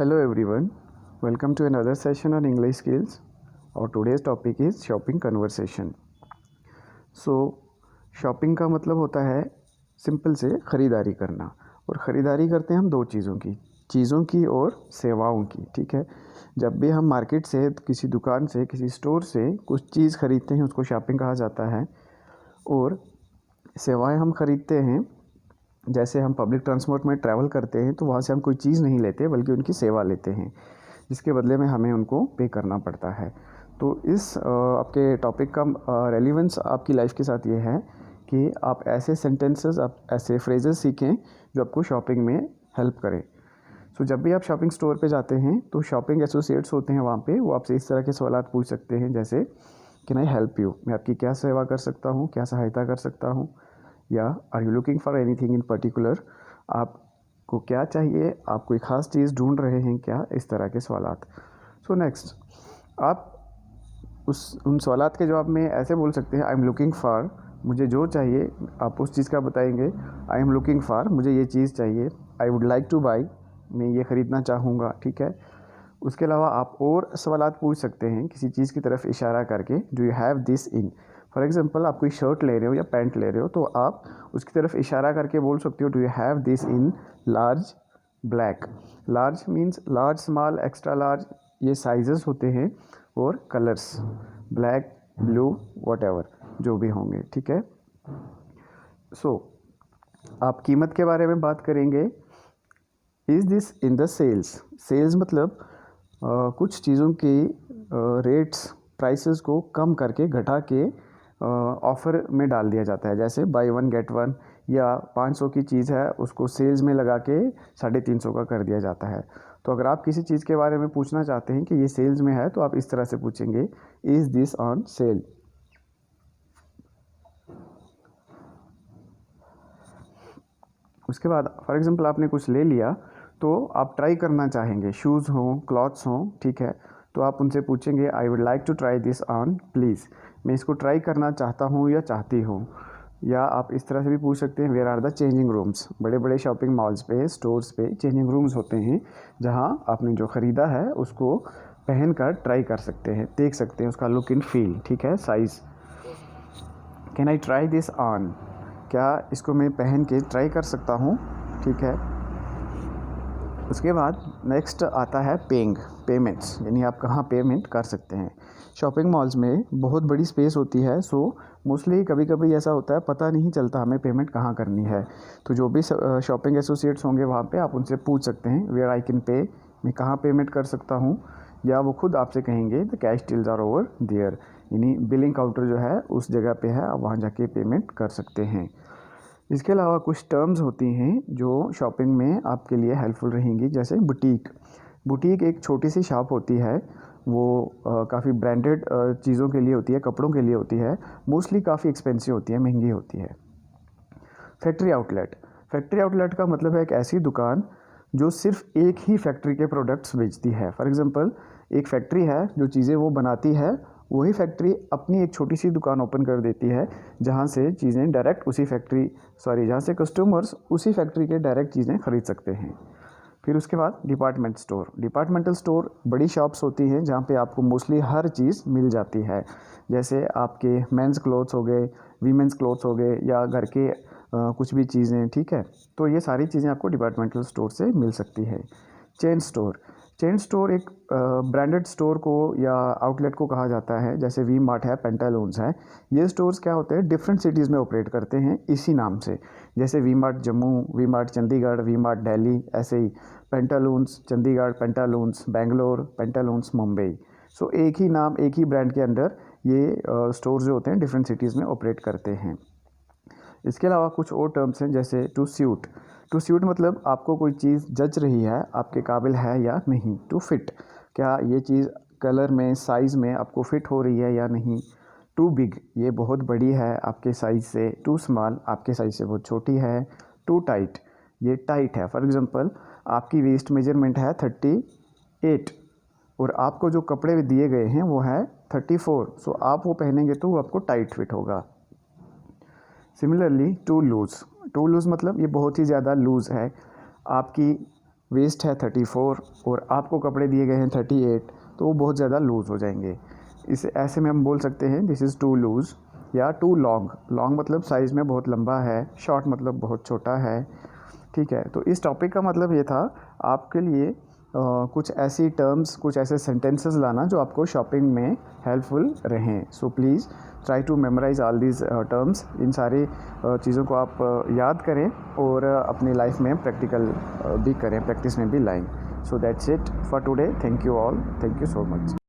Hello everyone, welcome to another session on English skills. Our today's topic is shopping conversation. So shopping का मतलब होता है simple से ख़रीदारी करना, और ख़रीदारी करते हैं हम दो चीज़ों की और सेवाओं की। ठीक है, जब भी हम मार्केट से, किसी दुकान से, किसी स्टोर से कुछ चीज़ ख़रीदते हैं उसको शॉपिंग कहा जाता है। और सेवाएं हम ख़रीदते हैं, जैसे हम पब्लिक ट्रांसपोर्ट में ट्रैवल करते हैं तो वहाँ से हम कोई चीज़ नहीं लेते बल्कि उनकी सेवा लेते हैं, जिसके बदले में हमें उनको पे करना पड़ता है। तो इस आपके टॉपिक का रेलिवेंस आपकी लाइफ के साथ ये है कि आप ऐसे सेंटेंसेस, आप ऐसे फ्रेजेस सीखें जो आपको शॉपिंग में हेल्प करें। सो जब भी आप शॉपिंग स्टोर पे जाते हैं तो शॉपिंग एसोसिएट्स होते हैं वहाँ पे, वो आपसे इस तरह के सवाल पूछ सकते हैं, जैसे कैन आई हेल्प यू, मैं आपकी क्या सेवा कर सकता हूँ, क्या सहायता कर सकता हूँ, या are you looking for anything in particular, आपको क्या चाहिए, आप कोई ख़ास चीज़ ढूंढ रहे हैं क्या, इस तरह के सवालात। सो नेक्स्ट, आप उन सवालात के जवाब में ऐसे बोल सकते हैं, आई एम लुकिंग फॉर, मुझे जो चाहिए, आप उस चीज़ का बताएंगे। आई एम लुकिंग फॉर, मुझे ये चीज़ चाहिए। आई वुड लाइक टू बाई, मैं ये ख़रीदना चाहूँगा। ठीक है, उसके अलावा आप और सवालात पूछ सकते हैं किसी चीज़ की तरफ इशारा करके, do you have this in. For example, आप कोई शर्ट ले रहे हो या पैंट ले रहे हो तो आप उसकी तरफ इशारा करके बोल सकते हो, do you have this in large black. Large means large, small, extra large, ये साइजेस होते हैं, और कलर्स ब्लैक, ब्लू, वॉट जो भी होंगे। ठीक है, सो आप कीमत के बारे में बात करेंगे। Is this in the sales. Sales मतलब कुछ चीज़ों की रेट्स, प्राइसेस को कम करके, घटा के ऑफ़र में डाल दिया जाता है, जैसे बाई वन गेट वन, या 500 की चीज़ है उसको सेल्स में लगा के 350 का कर दिया जाता है। तो अगर आप किसी चीज़ के बारे में पूछना चाहते हैं कि ये सेल्स में है तो आप इस तरह से पूछेंगे, इज़ दिस ऑन सेल। उसके बाद फॉर एग्जांपल आपने कुछ ले लिया तो आप ट्राई करना चाहेंगे, शूज़ हों, क्लॉथ्स हों। ठीक है, तो आप उनसे पूछेंगे, I would like to try this on please, मैं इसको ट्राई करना चाहता हूँ या चाहती हूँ। या आप इस तरह से भी पूछ सकते हैं, where are the changing rooms. बड़े बड़े शॉपिंग मॉल्स पे, स्टोर्स पे चेंजिंग रूम्स होते हैं, जहाँ आपने जो ख़रीदा है उसको पहन कर ट्राई कर सकते हैं, देख सकते हैं उसका लुक एंड फील। ठीक है, size, can I try this on, क्या इसको मैं पहन के ट्राई कर सकता हूँ। ठीक है, उसके बाद नेक्स्ट आता है पेमेंट्स, यानी आप कहाँ पेमेंट कर सकते हैं। शॉपिंग मॉल्स में बहुत बड़ी स्पेस होती है, सो मोस्टली कभी कभी ऐसा होता है पता नहीं चलता हमें पेमेंट कहाँ करनी है। तो जो भी शॉपिंग एसोसिएट्स होंगे वहाँ पे आप उनसे पूछ सकते हैं, वेयर आई कैन पे, मैं कहाँ पेमेंट कर सकता हूँ। या वो खुद आपसे कहेंगे the cash tills are over there, यानी बिलिंग काउंटर जो है उस जगह पे है, आप वहाँ जाके पेमेंट कर सकते हैं। इसके अलावा कुछ टर्म्स होती हैं जो शॉपिंग में आपके लिए हेल्पफुल रहेंगी, जैसे बुटीक। बुटीक एक छोटी सी शॉप होती है, वो काफ़ी ब्रांडेड चीज़ों के लिए होती है, कपड़ों के लिए होती है, मोस्टली काफ़ी एक्सपेंसिव होती है, महंगी होती है। फैक्ट्री आउटलेट, फैक्ट्री आउटलेट का मतलब है एक ऐसी दुकान जो सिर्फ एक ही फैक्ट्री के प्रोडक्ट्स बेचती है। फॉर एग्जांपल, एक फैक्ट्री है, जो चीज़ें वो बनाती है, वही फैक्ट्री अपनी एक छोटी सी दुकान ओपन कर देती है, जहाँ से चीज़ें डायरेक्ट जहाँ से कस्टमर्स उसी फैक्ट्री के डायरेक्ट चीज़ें खरीद सकते हैं। फिर उसके बाद डिपार्टमेंटल स्टोर बड़ी शॉप्स होती हैं जहाँ पे आपको मोस्टली हर चीज़ मिल जाती है, जैसे आपके मेंस क्लोथ्स हो गए, वीमेंस क्लोथ्स हो गए, या घर के कुछ भी चीज़ें। ठीक है, तो ये सारी चीज़ें आपको डिपार्टमेंटल स्टोर से मिल सकती है। चेन स्टोर एक ब्रांडेड स्टोर को या आउटलेट को कहा जाता है, जैसे वी मार्ट है, पेंटालून्स है। ये स्टोर्स क्या होते हैं, डिफरेंट सिटीज़ में ऑपरेट करते हैं इसी नाम से, जैसे V Mart Jammu, V Mart Chandigarh, V Mart Delhi, ऐसे ही Pantaloons Chandigarh, Pantaloons Bangalore, Pantaloons Mumbai. So एक ही नाम, एक ही ब्रांड के अंडर ये स्टोर्स जो होते हैं डिफरेंट सिटीज़ में ऑपरेट करते हैं। इसके अलावा कुछ और टर्म्स हैं, जैसे टू स्यूट मतलब आपको कोई चीज़ जच रही है, आपके काबिल है या नहीं। टू फिट, क्या ये चीज़ कलर में, साइज़ में आपको फिट हो रही है या नहीं। टू बिग, ये बहुत बड़ी है आपके साइज़ से। टू स्मॉल, आपके साइज़ से बहुत छोटी है। टू टाइट, ये टाइट है। फॉर एग्ज़ाम्पल, आपकी वेस्ट मेजरमेंट है 38 और आपको जो कपड़े दिए गए हैं वो है 34, सो आप वो पहनेंगे तो वो आपको टाइट फिट होगा। सिमिलरली टू लूज़ मतलब ये बहुत ही ज़्यादा लूज़ है, आपकी वेस्ट है 34 और आपको कपड़े दिए गए हैं 38, तो वो बहुत ज़्यादा लूज़ हो जाएंगे। इसे ऐसे में हम बोल सकते हैं दिस इज़ टू लूज़ या टू लॉन्ग। लॉन्ग मतलब साइज़ में बहुत लंबा है, शॉर्ट मतलब बहुत छोटा है, ठीक है। तो इस टॉपिक का मतलब ये था आपके लिए कुछ ऐसी टर्म्स, कुछ ऐसे सेंटेंसेस लाना जो आपको शॉपिंग में हेल्पफुल रहें। So please try to memorise all these terms. इन सारी चीज़ों को आप याद करें और अपनी लाइफ में प्रैक्टिकल भी करें, प्रैक्टिस में भी लाएं। So that's it for today. Thank you all, thank you so much.